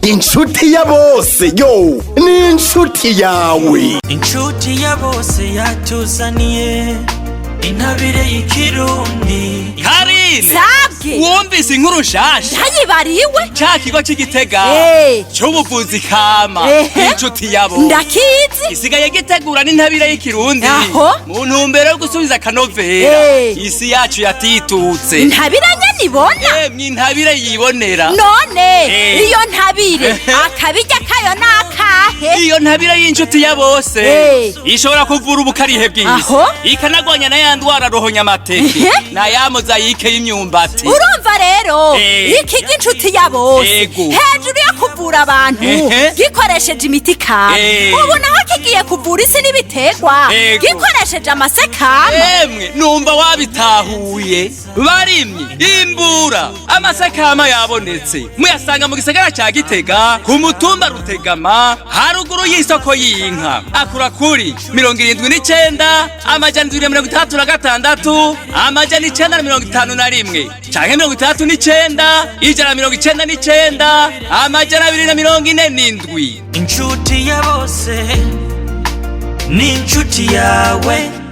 inshuti ya bose yo ni inshuti yawe. Inshuti ya bose yatuzaniye intabire y'ikirundi. Karine sabwe wumvise inkuru nshasha ntayibariwe ca kigo c'Igitega c'ubuvuzi kama inshuti yabo ndakizi isigaye gitegura n'intabire y'ikirundi aho mu ntumbero yo gusubiza akanovera isi yacu yatitutse. intabire nibona intabire yibonera none iyo ntabire akabijya kayo nakahe. iyo ntabire y'inshuti ya bose ishobora kuvura ubukarihe bw'isi ikanagwanya na ndwara rohonya amateke na ya mozayike y'imyumbati. urumva rero iki ginshuti ya bose hejuru yo kuvura abantu gikoresheje imiti kama ubu naho kigiye kuvura isi n'ibiterwa gikoresheje amasekama. emwe numva wabitahuye barimye imbura amasekama yabonetse muyasanga mu gisagara ca Gitega ku mutumba Rutegama haruguru y'isoko y'inka akura kuri 79 amajana 236 amajana 951 canke 39 ijana 99 amajana 247. Inshuti ya bose ni inshuti yawe.